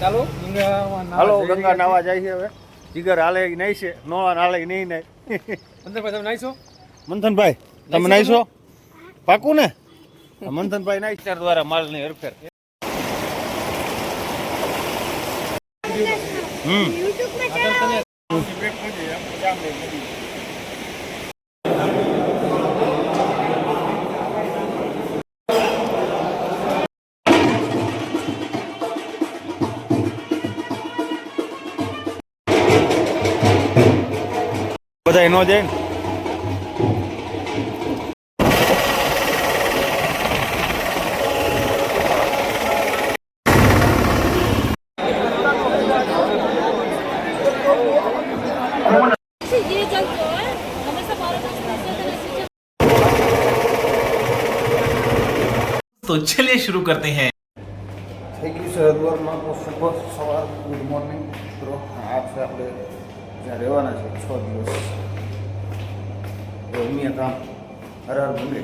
ચાલો હાલો ગંગા નાવા જાય છે હવે. જીગર હાલે નહીં છે, નો હાલે નહીં નહીં. મંથનભાઈ તમે નાઈશો? મંથનભાઈ તમે નાઈશો? પાકું ને? મંથનભાઈ નાઈ ચાર દ્વારા માલની હરફેર. બધા નો જાય ને. तो चलिए शुरू करते हैं। થઈ ગયું છે હરિદ્વારમાં શુભ સવાર, ગુડ મોર્નિંગ મિત્રો. આ છે આપણે જ્યાં રહેવાના છે 6 દિવસ. ઉમિયા ગામ હર હર ભૂલે.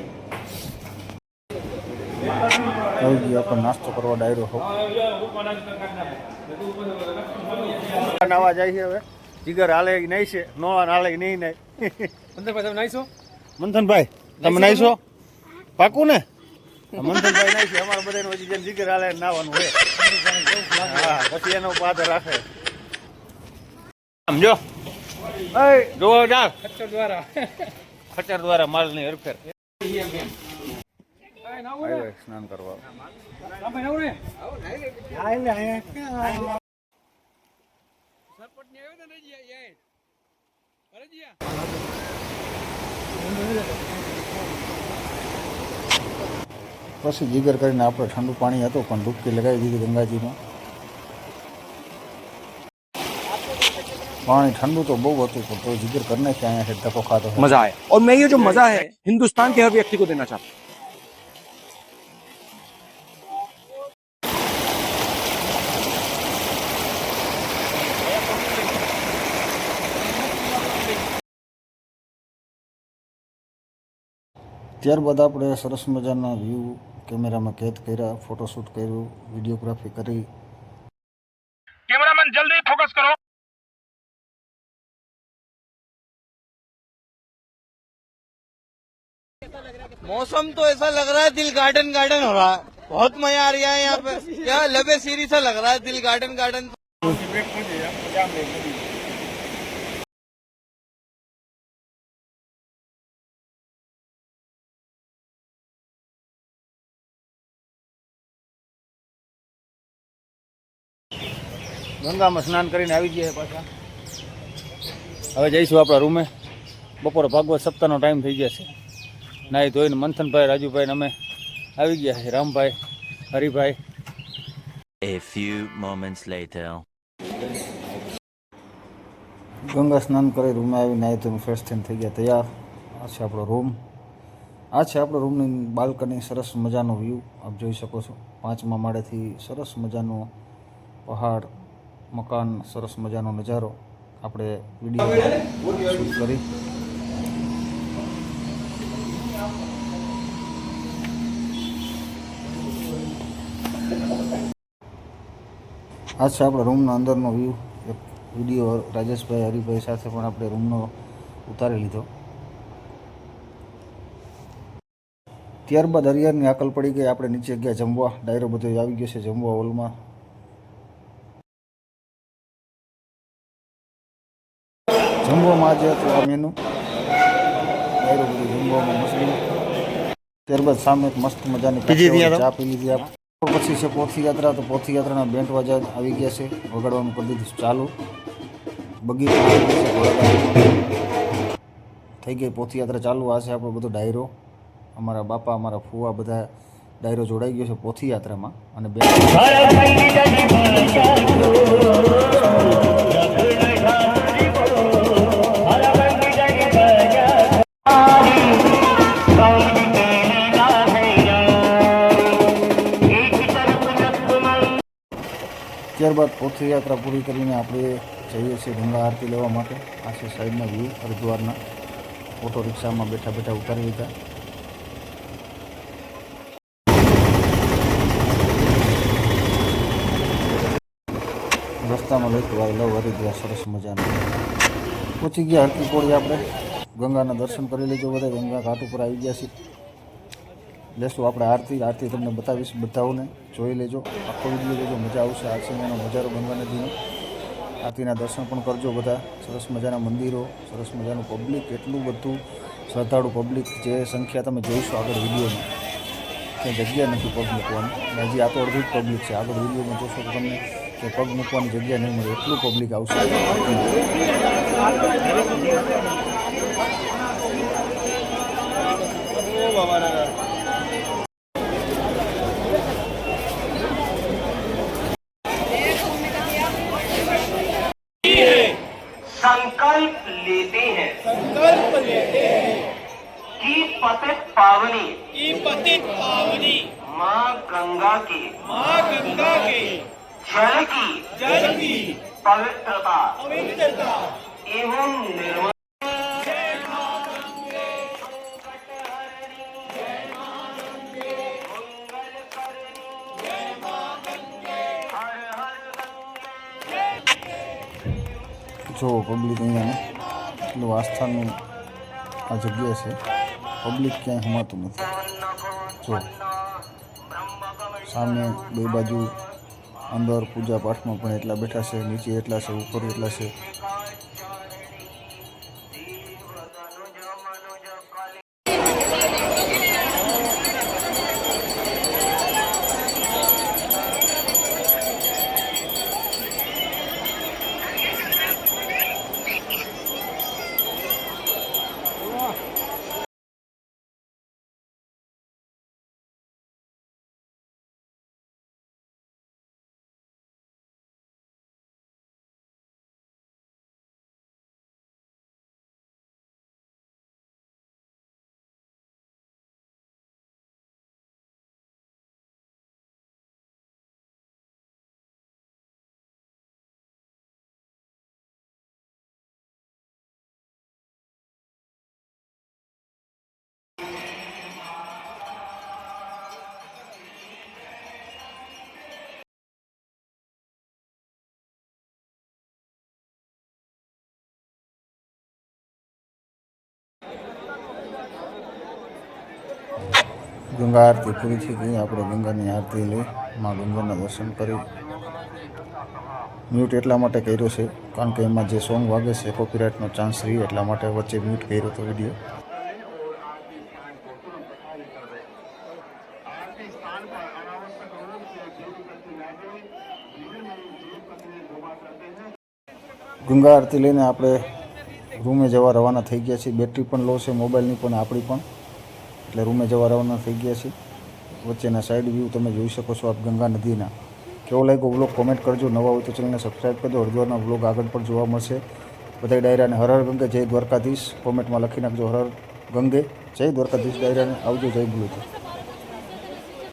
આવી ગયો આપણે નાસ્તો કરવા ડાયરો હો. નાવા જાય છે હવે. જીગર હાલે નહીં છે, નો હાલે નહીં નહીં. મંથનભાઈ તમે નાઈશો? મંથનભાઈ તમે નાઈશો? પાકું ને? મંથનભાઈ નાઈ છે. અમારે બધાને હજી જેમ જીગર હાલે નાવાનું હોય. હા પછી એનો પાદર રાખે. સમજો જોવો જા ખચર દ્વારા માલની હરફેર. સ્નાન કરવા પછી જીગર કરીને આપણે ઠંડુ પાણી હતું પણ ડૂબકી લગાવી દીધી ગંગાજીમાં. पानी ठंडू तो बहुत હતું પણ તો जिक्र करने से आया है धक्को खाता है. मजा आया और मैं ये जो मजा है हिंदुस्तान के हर व्यक्ति को देना चाहता हूँ. ત્યારબાદ આપણે સરસ મજાના વ્યૂ કેમેરામાં કેદ કર્યા, ફોટોશૂટ કર્યું, વિડીયોગ્રાફી કરી. कैमरामैन जल्दी फोकस करो. मौसम तो ऐसा लग रहा है दिल गार्डन गार्डन हो रहा है. बहुत मजा आ रहा है यहाँ पे. क्या लबे सीरी सा लग रहा है दिल गार्डन गार्डन. ગંગામાં સ્નાન કરીને આવી ગયા પાછા. હવે જઈશું આપણા રૂમે. બપોરે ભાગવત સપ્તાહનો ટાઈમ થઈ ગયા છે. નાહી ધોઈને મંથનભાઈ, રાજુભાઈ અમે આવી ગયા છે. Rambhai, Haribhai. A few moments later. Ganga સ્નાન કરી રૂમે આવી નાહી ધોઈને ફ્રેશ થઈને થઈ ગયા તૈયાર. આ છે આપણો રૂમ. આ છે આપણો રૂમની બાલ્કની. સરસ મજાનો વ્યૂ આપ જોઈ શકો છો. 5મા માળેથી સરસ મજાનો પહાડ, મકાન, સરસ મજાનો નજારો આપણે વિડીયો શૂટ કરી. આ છે આપણા રૂમના અંદરનો વ્યૂ. એક વિડીયો રાજેશભાઈ, હરિભાઈ સાથે પણ આપણે રૂમનો ઉતારી લીધો. ત્યારબાદ હરિહરની આકલ પડી ગઈ. આપણે નીચે ગયા જમવા. ડાયરો બધો આવી ગયો છે જમવા હોલમાં. જમવામાં આજે હતું આ મેનુ. ડાયરો બધું જમવામાં મછલી. ત્યારબાદ સામે એક મસ્ત મજાની ચા પી લીધી આપણે. પછી છે પોથીયાત્રા. તો પોથીયાત્રાના બેન્ડ વાજા આવી ગયા છે. વગાડવાનું કરી દીધું ચાલુ. બગીચા થઈ ગઈ પોથીયાત્રા ચાલુ. આ છે આપણો બધો ડાયરો. અમારા બાપા, અમારા ફુવા બધા ડાયરો જોડાઈ ગયો છે પોથીયાત્રામાં. અને ત્યારબાદ પોથીયાત્રા પૂરી કરીને આપણે જઈએ છીએ ગંગા આરતી લેવા માટે. આ છે સાઈડના વ્યૂ હરિદ્વારના. ઓટો રિક્ષામાં બેઠા બેઠા ઉતારી લીધા. રસ્તામાં લખ્યું આઈ લવ હરિદ્વાર, સરસ મજાનું. પહોંચી ગયા હરકી કોળી આપણે. ગંગાના દર્શન કરી લેજો બધા. ગંગા ઘાટ ઉપર આવી ગયા છીએ. લેશું આપણે આરતી તમને બતાવીશ બધાઓને. જોઈ લેજો, આખો વિડીયો જોજો, મજા આવશે. આરસીનો નજારો ગંગા નદીનો. આરતીના દર્શન પણ કરજો બધા. સરસ મજાના મંદિરો, સરસ મજાનું પબ્લિક, એટલું બધું શ્રદ્ધાળુ પબ્લિક. જે સંખ્યા તમે જોઈશો આગળ વિડીયોમાં, ક્યાંય જગ્યા નથી પગ મૂકવાની. હજી આ તો અડધું જ પબ્લિક છે. આગળ વિડીયોમાં જોશો તો તમને કે પગ મૂકવાની જગ્યા નહીં મળે, એટલું પબ્લિક આવશે. संकल्प लेते हैं कि पतित पावनी माँ गंगा के जल की पवित्रता एवं निर्मल જો પબ્લિક અહીંયા એટલું આસ્થાનું આ જગ્યા છે. પબ્લિક ક્યાંય હમાતું નથી. જો સામે બે બાજુ અંદર પૂજા પાઠમાં પણ એટલા બેઠા છે, નીચે એટલા છે, ઉપર એટલા છે. ગંગા આરતી પૂરી થઈ ગઈ. આપણે ગંગાની આરતી લઈ માં ગંગાના દર્શન કરી. મ્યુટ એટલા માટે કર્યો છે કારણ કે એમાં જે સોંગ વાગે છે કોપીરાઇટનો ચાન્સ રહી, એટલા માટે વચ્ચે મ્યુટ કર્યો હતો વિડીયો. ગંગા આરતી લઈને આપણે રૂમે જવા રવાના થઈ ગયા છીએ. બેટરી પણ લો છે મોબાઈલની પણ, આપણી પણ, એટલે રૂમે જવા રવાના થઈ ગયા છીએ. વચ્ચેના સાઈડ વ્યૂ તમે જોઈ શકો છો આપ ગંગા નદીના. કેવો લાગ્યો વ્લોગ કોમેન્ટ કરજો. નવા હોય તો ચેનલને સબસ્ક્રાઈબ કરજો. હરિદ્વારના વ્લોગ આગળ પણ જોવા મળશે. બધા ડાયરાને હર હર ગંગે, જય દ્વારકાધીશ કોમેન્ટમાં લખી નાખજો. હર હર ગંગે, જય દ્વારકાધીશ ડાયરાને. આવજો, જય ભૂલું.